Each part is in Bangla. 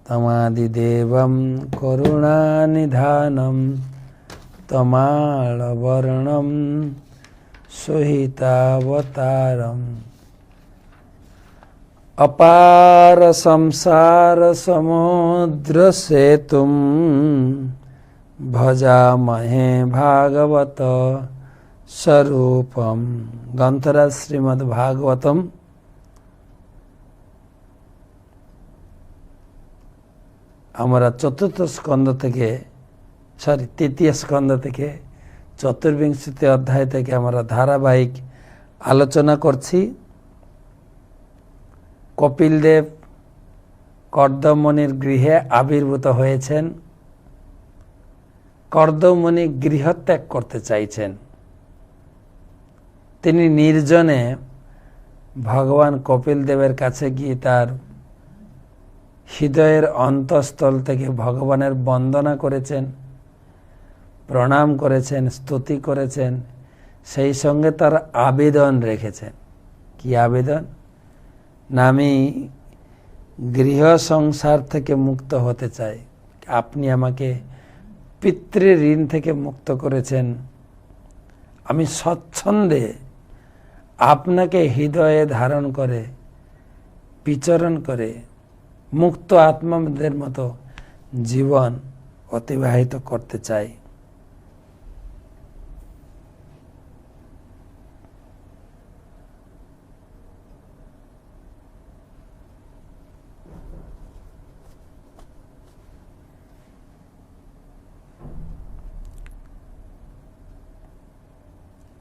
तमादिदेवं करुणानिधानं तमालवर्णं सुहितावतारम् अपार संसार समुद्र सेतुं भजामहे भागवत स्वरूपम। ग्रंथराज श्रीमद् भागवतम আমরা চতুর্থ স্কন্ধ থেকে তৃতীয় স্কন্ধ থেকে চতুর্বিংশতি অধ্যায় থেকে আমরা ধারাবাহিক আলোচনা করছি। কপিল দেব কর্দমণির গৃহে আবির্ভূত হয়েছেন। কর্দমণি গৃহত্যাগ করতে চাইছেন। তিনি নির্জনে ভগবান কপিল দেবের কাছে গিয়ে তার হৃদয়ের অন্তঃস্থল থেকে ভগবানের বন্দনা করেছেন, প্রণাম করেছেন, স্তুতি করেছেন। সেই সঙ্গে তার আবেদন রেখেছেন। কি আবেদন? না, আমি গৃহ সংসার থেকে মুক্ত হতে চাই। আপনি আমাকে পিতৃ ঋণ থেকে মুক্ত করেছেন। আমি স্বচ্ছন্দে আপনাকে হৃদয়ে ধারণ করে বিচরণ করে মুক্ত আত্মাদের মতো জীবন অতিবাহিত করতে চাই।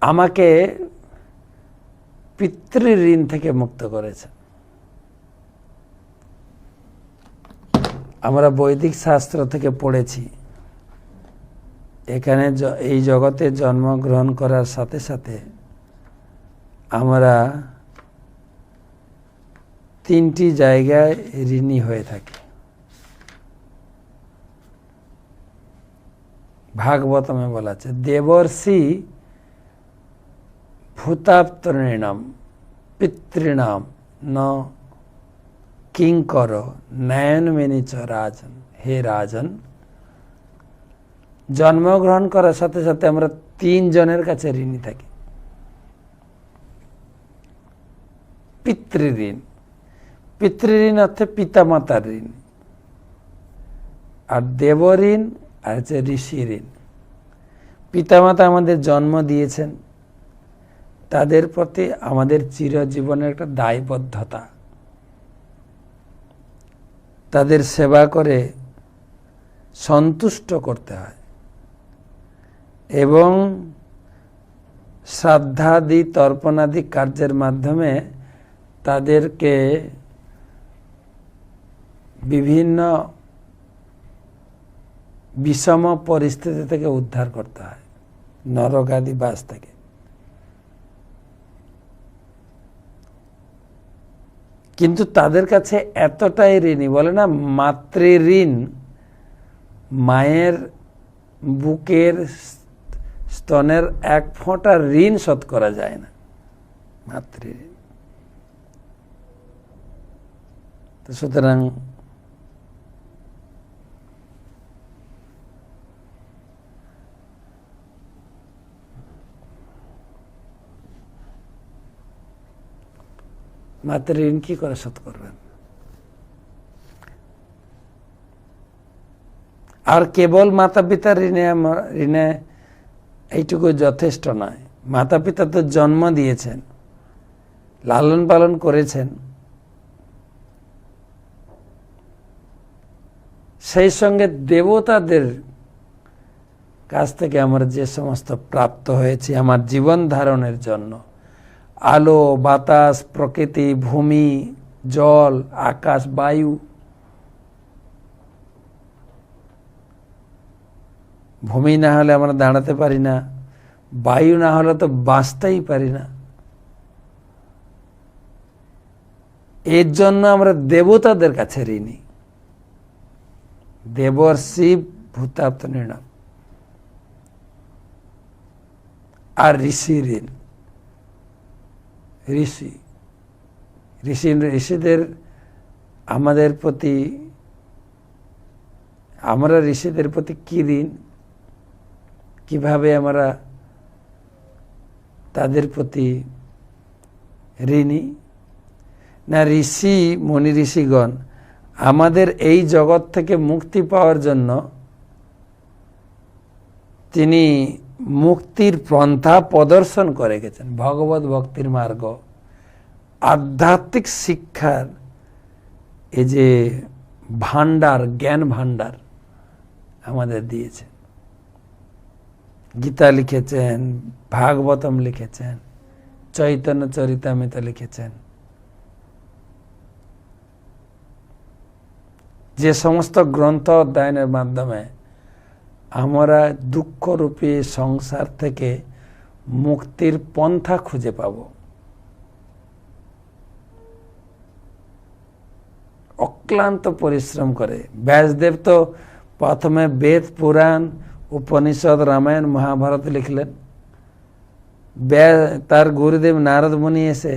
আমাকে পিতৃ ঋণ থেকে মুক্ত করেছে। আমরা বৈদিক শাস্ত্র থেকে পড়েছি, এখানে এই জগতে জন্মগ্রহণ করার সাথে সাথে আমরা তিনটি জায়গায় ঋণী হয়ে থাকি। ভাগবতমে বলা আছে, দেবর্ষি ভূতাপ্তৃণাম পিতৃণাম ন কিঙ্কর নয়নমেনি চ রাজন। হে রাজন, জন্মগ্রহণ করার সাথে সাথে আমরা তিনজনের কাছে ঋণী থাকি। পিতৃঋণ, পিতৃঋণ অর্থে পিতা মাতার ঋণ, আর দেবঋণ আর হচ্ছে ঋষি ঋণ। পিতামাতা আমাদের জন্ম দিয়েছেন, তাদের প্রতি আমাদের চিরজীবনের একটা দায়বদ্ধতা। তাদের সেবা করে সন্তুষ্ট করতে হয় এবং শ্রাদ্ধাদি তর্পণাদি কার্যের মাধ্যমে তাদেরকে বিভিন্ন বিষম পরিস্থিতি থেকে উদ্ধার করতে হয়, নরকাদি বাস থেকে। কিন্তু তাদের কাছে এতটাই ঋণী, বলে না মাতৃ ঋণ, মায়ের বুকের স্তনের এক ফোঁটা ঋণ শোধ করা যায় না, মাতৃ ঋণ। তো সুতরাং মাতৃ ঋণ কি করে শোধ করবেন? আর কেবল মাতা পিতার ঋণে এইটুকু যথেষ্ট নয়। মাতা পিতা তো জন্ম দিয়েছেন, লালন পালন করেছেন, সেই সঙ্গে দেবতাদের কাছ থেকে আমরা যে সমস্ত প্রাপ্ত হয়েছি আমার জীবন ধারণের জন্য, আলো, বাতাস, প্রকৃতি, ভূমি, জল, আকাশ, বায়ু, ভূমি না হলে আমরা দাঁড়াতে পারি না, বায়ু না হলে তো বাঁচতেই পারি না। এর জন্য আমরা দেবতাদের কাছে ঋণী। দেবর্ষি ভূতাপ্তৃণাম আর ঋষি ঋণ। ঋষিদের আমাদের প্রতি আমরা ঋষিদের প্রতি কি ঋণ, কিভাবে আমরা তাদের প্রতি ঋণী? না, ঋষি মুনি ঋষিগণ আমাদের এই জগৎ থেকে মুক্তি পাওয়ার জন্য তিনি মুক্তির পন্থা প্রদর্শন করে গেছেন। ভগবত ভক্তির মার্গ, আধ্যাত্মিক শিক্ষার এই যে ভান্ডার, জ্ঞান ভান্ডার আমাদের দিয়েছেন। গীতা লিখেছেন, ভাগবতম লিখেছেন, চৈতন্য চরিতামৃত লিখেছেন। যে সমস্ত গ্রন্থ অধ্যয়নের মাধ্যমে আমরা দুঃখরূপী সংসার থেকে মুক্তির পন্থা খুঁজে পাব। অক্লান্ত পরিশ্রম করে ব্যাসদেব তো প্রথমে বেদ, পুরাণ, উপনিষদ, রামায়ণ, মহাভারত লিখলেন। তার গুরুদেব নারদ মুনি এসে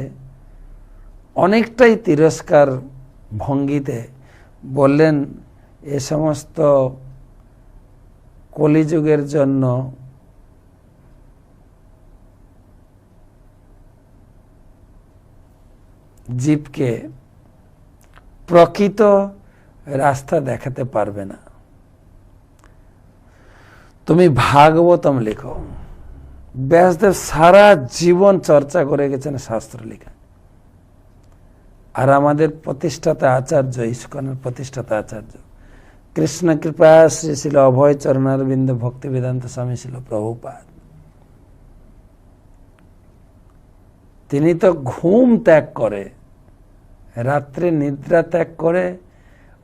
অনেকটাই তিরস্কার ভঙ্গিতে বললেন, এ সমস্ত কলিযুগের জন্য জীবকে প্রকৃত রাস্তা দেখাতে পারবে না, তুমি ভাগবতম লেখো। ব্যাসদেব সারা জীবন চর্চা করে গেছেন শাস্ত্র লেখা। আর আমাদের প্রতিষ্ঠাতা আচার্য, ইস্কনের প্রতিষ্ঠাতা আচার্য কৃষ্ণ কৃপা শ্রী ছিল অভয় চরণারবিন্দ ভক্তি বেদান্ত স্বামী ছিল প্রভুপাদ, তিনি তো ঘুম ত্যাগ করে, রাত্রে নিদ্রা ত্যাগ করে,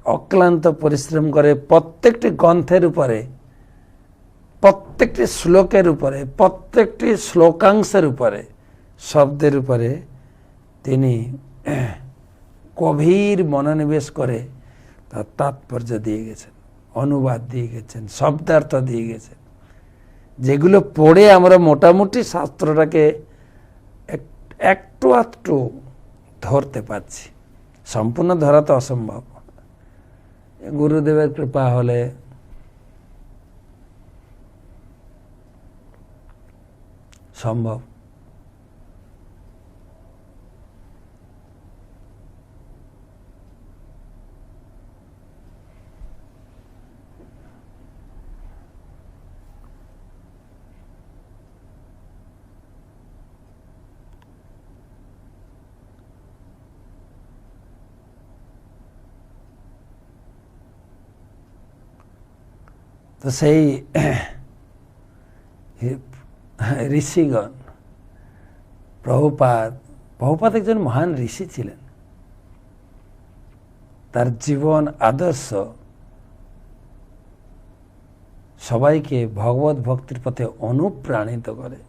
অক্লান্ত পরিশ্রম করে, প্রত্যেকটি গ্রন্থের উপরে, প্রত্যেকটি শ্লোকের উপরে, প্রত্যেকটি শ্লোকাংশের উপরে, শব্দের উপরে তিনি গভীর মনোনিবেশ করে তার তাৎপর্য দিয়ে গেছেন, অনুবাদ দিয়ে গেছেন, শব্দার্থ দিয়ে গেছেন, যেগুলো পড়ে আমরা মোটামুটি শাস্ত্রটাকে একটু একটু ধরতে পারছি। সম্পূর্ণ ধরা তো অসম্ভব, গুরুদেবের কৃপা হলে সম্ভব। তো সেই ঋষিগণ, প্রভুপাদ একজন মহান ঋষি ছিলেন। তার জীবন আদর্শ সবাইকে ভগবত ভক্তির পথে অনুপ্রাণিত করে।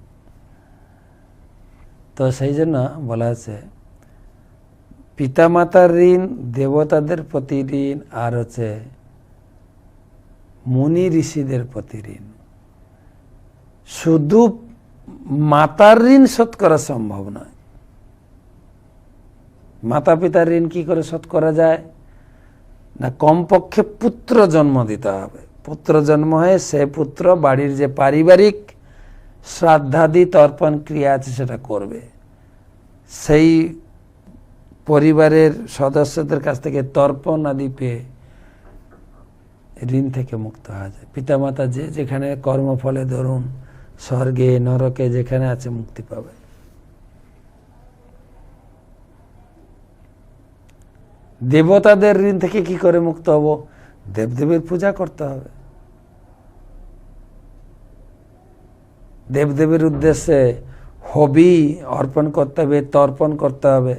তো সেই জন্য বলা আছে পিতামাতার ঋণ, দেবতাদের প্রতি ঋণ, আর হচ্ছে মুনি ঋষিদের প্রতি ঋণ। শুধু মাতার ঋণ শোধ করা সম্ভব নয়। মাতা পিতার ঋণ কি করে শোধ করা যায়? না, কমপক্ষে পুত্র জন্ম দিতে হবে। পুত্র জন্ম হয়ে সে পুত্র বাড়ির যে পারিবারিক শ্রাদ্ধাদি তর্পণ ক্রিয়া আছে সেটা করবে। সেই পরিবারের সদস্যদের কাছ থেকে তর্পণ আদি পেয়ে ঋণ থেকে মুক্ত হওয়া যায়। পিতামাতা যে যেখানে কর্মফলে ধরুন স্বর্গে নরকে যেখানে আছে মুক্তি পাবে। দেবতাদের ঋণ থেকে কি করে মুক্ত হব? দেবদেবের পূজা করতে হবে, দেবদেবের উদ্দেশ্যে হবি অর্পণ করতে হবে, তর্পণ করতে হবে।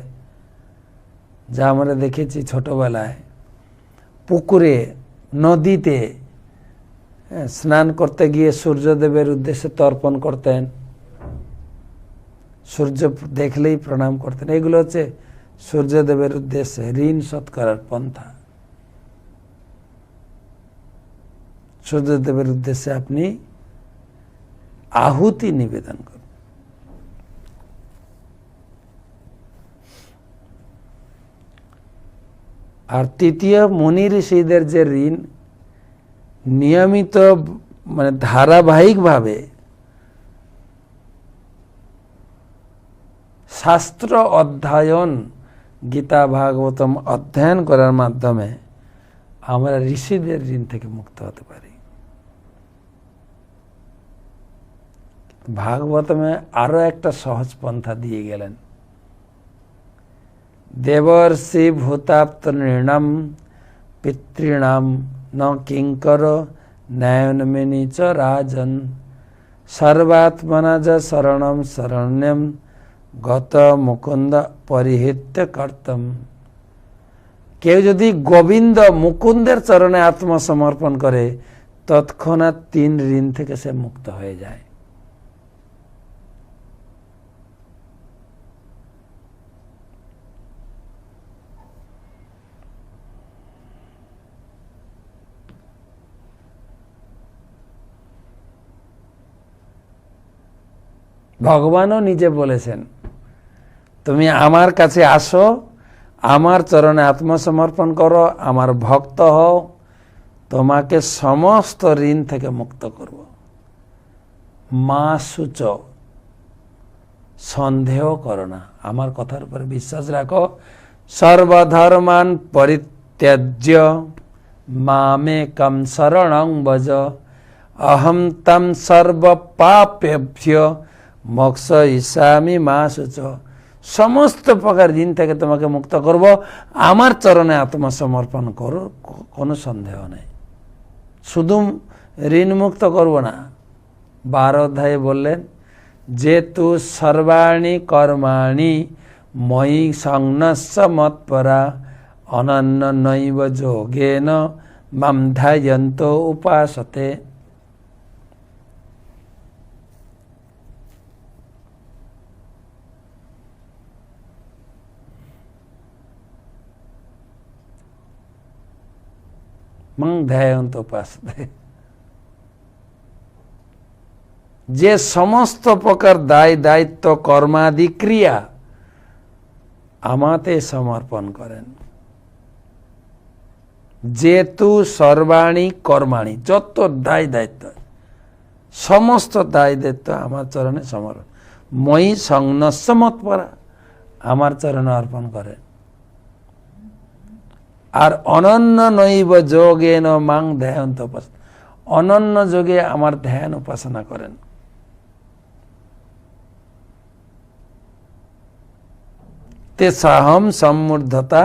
যা আমরা দেখেছি ছোটবেলায় পুকুরে, নদীতে স্নান করতে গিয়ে সূর্যদেবের উদ্দেশ্যে তর্পণ করতেন, সূর্য দেখলেই প্রণাম করতেন। এগুলো হচ্ছে সূর্যদেবের উদ্দেশ্যে ঋণ শোধ করার পন্থা। সূর্যদেবের উদ্দেশ্যে আপনি আহুতি নিবেদন করুন। আর তৃতীয় মুনি ঋষিদের যে ঋণ, নিয়মিত মানে ধারাবাহিকভাবে শাস্ত্র অধ্যয়ন, গীতা ভাগবতম অধ্যয়ন করার মাধ্যমে আমরা ঋষিদের ঋণ থেকে মুক্ত হতে পারি। ভাগবতমে আরো একটা সহজ পন্থা দিয়ে গেলেন, দেবর্ষি ভূতাপ্ত নৃণাম পিতৃণাম ন কিঙ্কর ন্যায়নমেনি চ রাজন সর্বাত্মনা য শরণম শরণ্যম গত মুকুন্দ পরিহিত্য কর্তম। কেউ যদি গোবিন্দ মুকুন্দের চরণে আত্মসমর্পণ করে তৎক্ষণাৎ 3 ঋণ থেকে সে মুক্ত হয়ে যায়। ভগবানও নিজে বলেছেন, তুমি আমার কাছে আসো, আমার চরণে আত্মসমর্পণ করো, আমার ভক্ত হও, তোমাকে সমস্ত ঋণ থেকে মুক্ত করব। মা সূচ, সন্দেহ করো না, আমার কথার উপর বিশ্বাস রাখো। সর্বধর্মান পরিত্যাজ্য মামেকম শরণং ভজ অহম তম সর্ব পাপেভ্য মোক্ষ ইসামি মা সূচ। সমস্ত প্রকার ঋণ থেকে তোমাকে মুক্ত করব, আমার চরণে আত্মসমর্পণ করো, কোনো সন্দেহ নেই। শুধু ঋণ মুক্ত করব না, 12 অধ্যায়ে বললেন, যে তু সর্বাণি কর্মাণি ময়ি সংন্যস্য মৎপরা অনন্য নৈব যোগেন মাম ধ্যায়ন্ত উপাসতে। মাং ধ্যায়ন্ত উপাসতে, যে সমস্ত প্রকার দায় দায়িত্ব কর্মাদি ক্রিয়া আমাতে সমর্পণ করেন। যেতু সর্বাণী কর্মাণী, যত দায় দায়িত্ব, সমস্ত দায় দায়িত্ব আমার চরণে সমর্পণ। মই সংন্যস্য মৎপরা, আমার চরণে অর্পণ করেন। আর অনন্য নৈব যোগেন মাং ধ্যায়ন্ত উপাসনা, অনন্য যোগে আমার ধ্যান উপাসনা করেন। তে সাহম সম্মূর্ধতা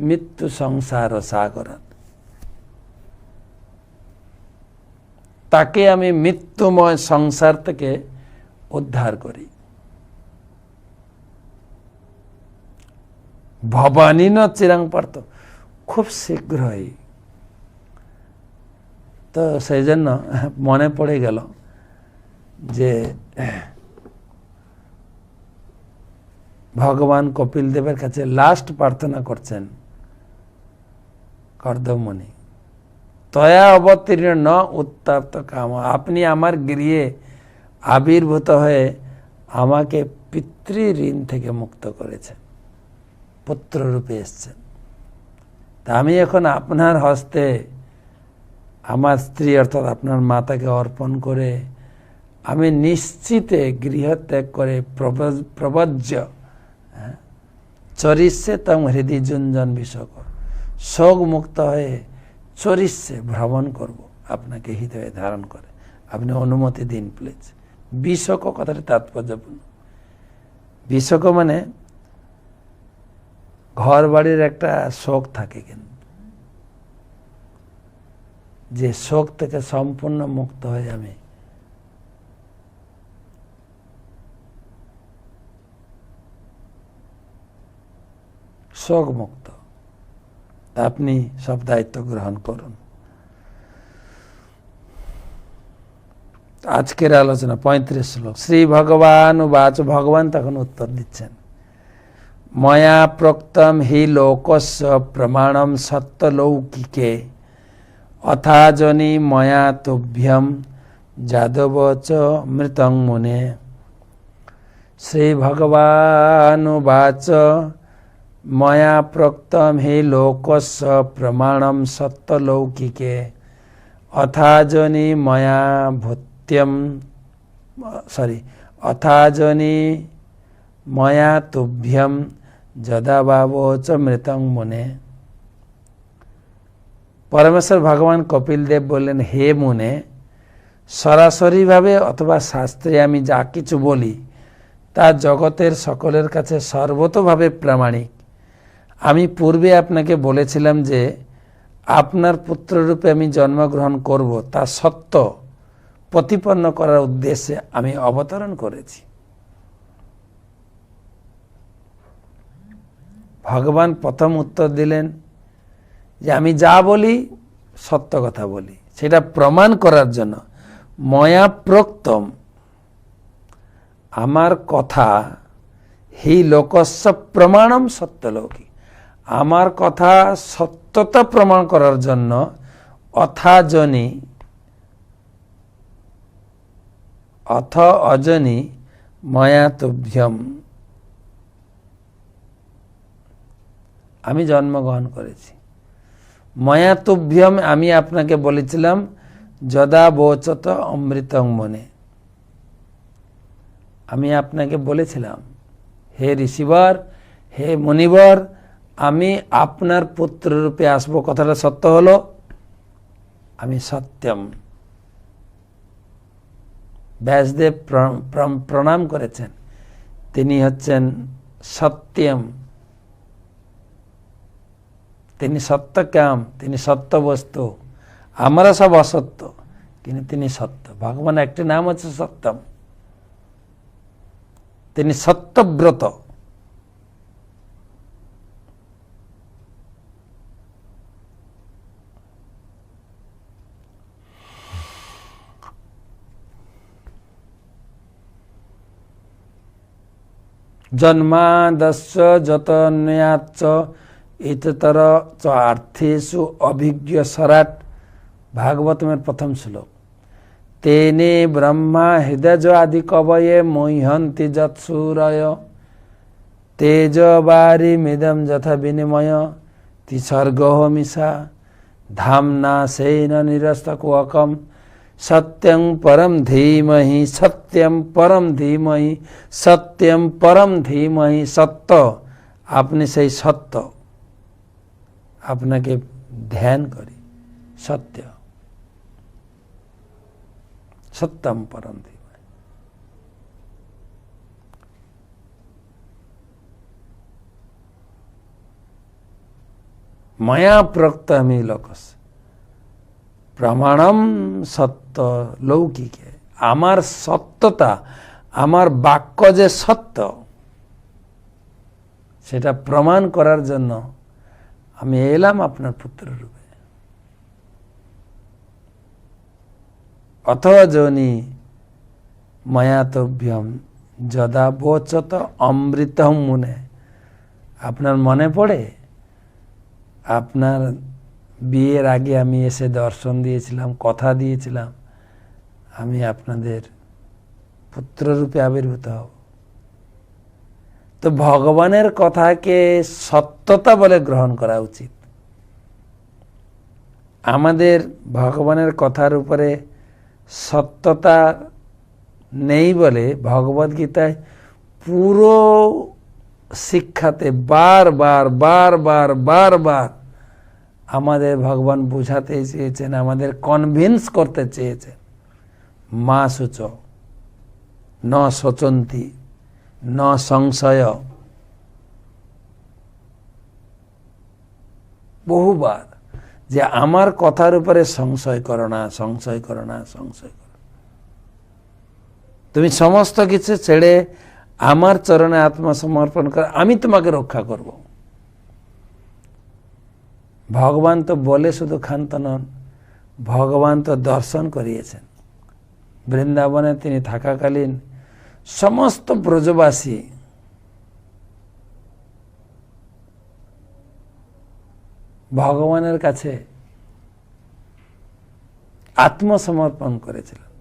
মৃত্যু সংসার সাগর, তাকে আমি মৃত্যুময় সংসার থেকে উদ্ধার করি। ভবানী ন চিরাং পার্থ, খুব শীঘ্রই। তো সেই জন্য মনে পড়ে গেল যে ভগবান কপিল দেবের কাছে লাস্ট প্রার্থনা করছেন কর্দমমণি, তয়া অবতীর্ণ ন উত্তপ্ত কাম, আপনি আমার গৃহে আবির্ভূত হয়ে আমাকে পিতৃ ঋণ থেকে মুক্ত করেছেন, পুত্র রূপে এসছেন। তা আমি এখন আপনার হস্তে আমার স্ত্রী অর্থাৎ আপনার মাতাকে অর্পণ করে আমি নিশ্চিতে গৃহ ত্যাগ করে প্রবজ্য চরিষ্যে তম হৃদয় জুঞ্জন বিশক, শোক মুক্ত হয়ে চরিষ্যে ভ্রমণ করব, আপনাকে হৃদয়ে ধারণ করে। আপনি অনুমতি দিন প্লিজ। বিশক কথাটা তাৎপর্যপূর্ণ। বিশক মানে ঘর বাড়ির একটা শোক থাকে, কিন্তু যে শোক থেকে সম্পূর্ণ মুক্ত হয়ে আমি শোক মুক্ত, আপনি সব দায়িত্ব গ্রহণ করুন। আজকের আলোচনা 35 শ্লোক। শ্রী ভগবান উবাচ, ভগবান তখন উত্তর দিচ্ছেন, ময়া প্রক্তম হি লোকস্য প্রমাণম সত্যলৌকিকে অথাজনি ময়া তুভ্যম যাদব চ মৃতং মুনে। শ্রী ভগবান উবাচ, ময়া প্রক্তম হি লোকস্য প্রমাণম সত্যলৌকিকে अथाजनि मया भूत्यम अथाजनि मया तुभ्यम যদা বাবচ মৃতং মুনে। পরমেশ্বর ভগবান কপিল দেব বললেন, হে মুনে, সরাসরিভাবে অথবা শাস্ত্রে আমি যা কিছু বলি তা জগতের সকলের কাছে সর্বতোভাবে প্রামাণিক। আমি পূর্বে আপনাকে বলেছিলাম যে আপনার পুত্ররূপে আমি জন্মগ্রহণ করব, তা সত্য প্রতিপন্ন করার উদ্দেশ্যে আমি অবতরণ করেছি। ভগবান প্রথম উত্তর দিলেন যে আমি যা বলি সত্য কথা বলি, সেটা প্রমাণ করার জন্য। ময়া প্রোক্তম, আমার কথা হি লোকস্য প্রমাণম সত্যলোকি, আমার কথা সত্যতা প্রমাণ করার জন্য অথাজনি অথ অজনি ময়া তুভ্যম, আমি জন্মগ্রহণ করেছি। ময়া তুভ্যম, আমি আপনাকে বলেছিলাম যদা বোচত অমৃতং মনে, আমি আপনাকে বলেছিলাম হে ঋষিবর, হে মুনিবর, আমি আপনার পুত্র রূপে আসবো। কথাটা সত্য হলো, আমি সত্যম। ব্যাসদেব প্রণাম করেছেন, তিনি হচ্ছেন সত্যম, তিনি সত্যকাম, তিনি সত্য বস্তু, আমরা সব অসত্য, কিন্তু তিনি সত্য। ভগবান একটি নাম হচ্ছে সত্যম, তিনি সত্যব্রত। জন্মাদস্য যতন্যাচ্চ ইতর চ আর্থেষু অভিজ্ঞ সরাট। ভাগবতমের প্রথম শ্লোক। তেনে ব্রহ্মা হৃদয় আদি কবয়ে মহ্যন্তি যৎসূরয় তেজ বারি মিদম যথা বিনিময় তিসর্গহমিষা ধামনা সেইন নিরস্তকুকম সত্যং পরম ধীমহি সত্যম পরম ধীমহি সত্যম পরম ধীমহি। সত্য, আপনি সেই সত্য, আপনাকে ধ্যান করি, সত্য, সত্যম পরম ধীমহি। ময়া প্রক্তমি লোকস প্রমাণম সত্য লৌকিকে, আমার সত্যতা, আমার বাক্য যে সত্য, সেটা প্রমাণ করার জন্য আমি এলাম আপনার পুত্র রূপে। অথ যোনি ময়াতব্যম যদা বোচত অমৃতম মুনে। আপনার মনে পড়ে আপনার বিয়ের আগে আমি এসে দর্শন দিয়েছিলাম, কথা দিয়েছিলাম আমি আপনাদের পুত্ররূপে আবির্ভূত হব। তো ভগবানের কথাকে সত্যতা বলে গ্রহণ করা উচিত। আমাদের ভগবানের কথার উপরে সত্যতা নেই বলে ভগবদ্গীতায় পুরো শিক্ষাতে বারবার বারবার বারবার আমাদের ভগবান বোঝাতে চেয়েছেন, আমাদের কনভিন্স করতে চেয়েছেন। মা শুচ ন শোচন্তি ন সংশয়, বহুবার, যে আমার কথার উপরে সংশয় করো না, সংশয় করো না, সংশয় করো। তুমি সমস্ত কিছু ছেড়ে আমার চরণে আত্মসমর্পণ করো, আমি তোমাকে রক্ষা করব। ভগবান তো বলে শুধু ক্ষান্ত নন, ভগবান তো দর্শন করিয়েছেন। বৃন্দাবনে তিনি থাকাকালীন সমস্ত ব্রজবাসী ভগবানের কাছে আত্মসমর্পণ করেছিলেন।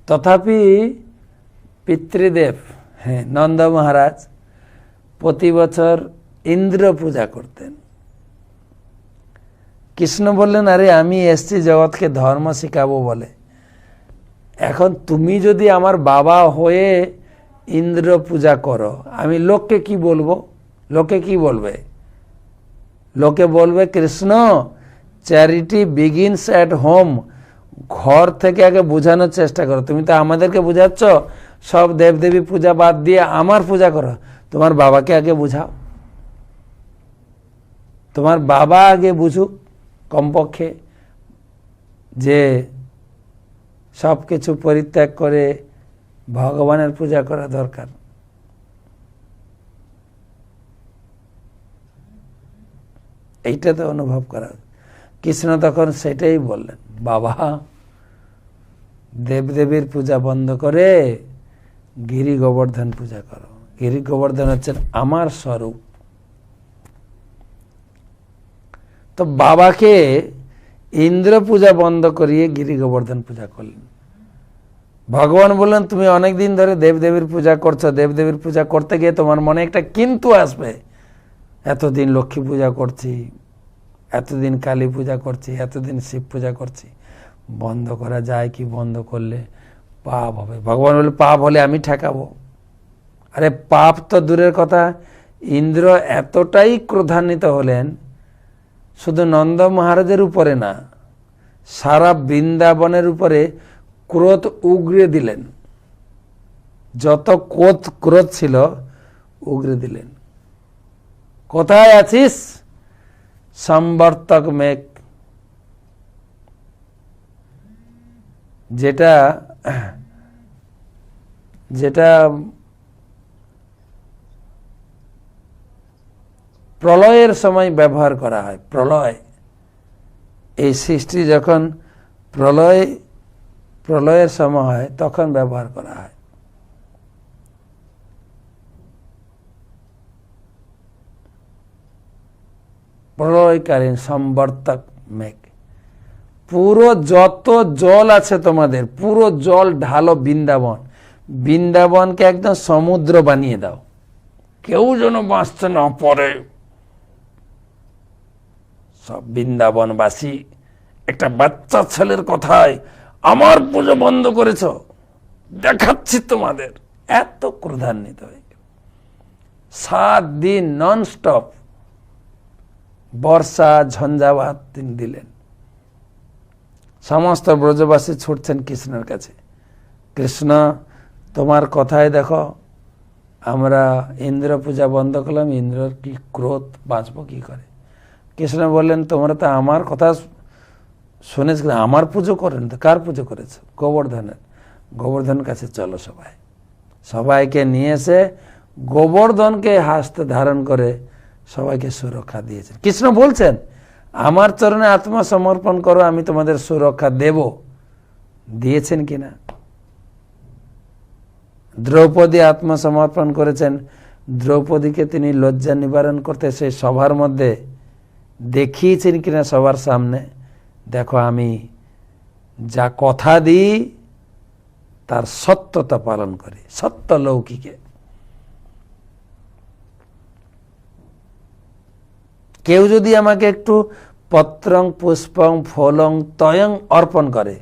তথাপি পিতৃদেব, নন্দ মহারাজ প্রতি বছর ইন্দ্র পূজা করতেন। কৃষ্ণ বললেন, আরে আমি এসছি জগৎকে ধর্ম শিখাবো বলে। এখন তুমি যদি আমার বাবা হয়ে ইন্দ্র পূজা করো, আমি লোককে কি বলবো? লোকে কি বলবে? লোকে বলবে Krishna charity begins at home. ঘর থেকে আগে বোঝানোর চেষ্টা করো। তুমি তো আমাদেরকে বোঝাচ্ছ সব দেবদেবী পূজা বাদ দিয়ে আমার পূজা করো। তোমার বাবাকে আগে বুঝাও, তোমার বাবা আগে বুঝুক কমপক্ষে যে সব কিছু পরিত্যাগ করে ভগবানের পূজা করা দরকার। এইটা তো অনুভব করা। কৃষ্ণ তখন সেটাই বললেন, বাবা দেবদেবীর পূজা বন্ধ করে গিরি গোবর্ধন পূজা করো। গিরি গোবর্ধন হচ্ছেন আমার স্বরূপ। তো বাবাকে ইন্দ্র পূজা বন্ধ করিয়ে গিরি গোবর্ধন পূজা করলেন। ভগবান বললেন, তুমি অনেকদিন ধরে দেবদেবীর পূজা করছো, দেবদেবীর পূজা করতে গিয়ে তোমার মনে একটা কিন্তু আসবে। এতদিন লক্ষ্মী পূজা করছি, এতদিন কালী পূজা করছি, এতদিন শিব পূজা করছি, বন্ধ করা যায় কি? বন্ধ করলে পাপ হবে। ভগবান বলে, পাপ হলে আমি ঠেকাবো। আরে পাপ তো দূরের কথা, ইন্দ্র এতটাই ক্রোধান্বিত হলেন শুধু নন্দ মহারাজের উপরে না, সারা বৃন্দাবনের উপরে ক্রোধ উগরে দিলেন। যত ক্রোধ ছিল উগরে দিলেন। কোথায় আছিস সম্বর্তক মেঘ? যেটা যেটা প্রলয়ের সময় ব্যবহার করা হয়। প্রলয়, এই সৃষ্টি যখন প্রলয়ের সময় হয় তখন ব্যবহার করা হয়। প্রলয়কালীন সম্বর্তক মেঘ। পুরো যত জল আছে তোমাদের, পুরো জল ঢালো বৃন্দাবন। বৃন্দাবনকে একদম সমুদ্র বানিয়ে দাও, কেউ যেন বাঁচতে না পারে। সব বৃন্দাবনবাসী একটা বাচ্চা ছেলের কথায় আমার পুজো বন্ধ করেছ, দেখাচ্ছি তোমাদের। এত ক্রোধান্বিত হয়ে গেল। 7 দিন নন স্টপ বর্ষা ঝঞ্ঝাবাত তিনি দিলেন। সমস্ত ব্রজবাসী ছুটছেন কৃষ্ণের কাছে। কৃষ্ণ তোমার কথায় দেখো আমরা ইন্দ্র পূজা বন্ধ করলাম, ইন্দ্রর কি ক্রোধ, বাঁচবো কি করে? কৃষ্ণ বললেন, তোমরা তো আমার কথা শুনেছ, আমার পুজো করেন তো? কার পুজো করেছ? গোবর্ধনের। গোবর্ধনের কাছে চলো সবাই। সবাইকে নিয়ে এসে গোবর্ধনকে হাসতে ধারণ করে সবাইকে সুরক্ষা দিয়েছেন। কৃষ্ণ বলছেন, আমার চরণে আত্মসমর্পণ করো, আমি তোমাদের সুরক্ষা দেব। দিয়েছেন কিনা? দ্রৌপদী আত্মসমর্পণ করেছেন। দ্রৌপদীকে তিনি লজ্জা নিবারণ করতে সেই সভার মধ্যে দেখিয়েছেন কিনা সবার সামনে, দেখো আমি যা কথা দিই তার সত্যতা পালন করি, সত্য লৌকিকে। কেউ যদি আমাকে একটু পত্রং পুষ্পং ফলং তয়ং অর্পণ করে,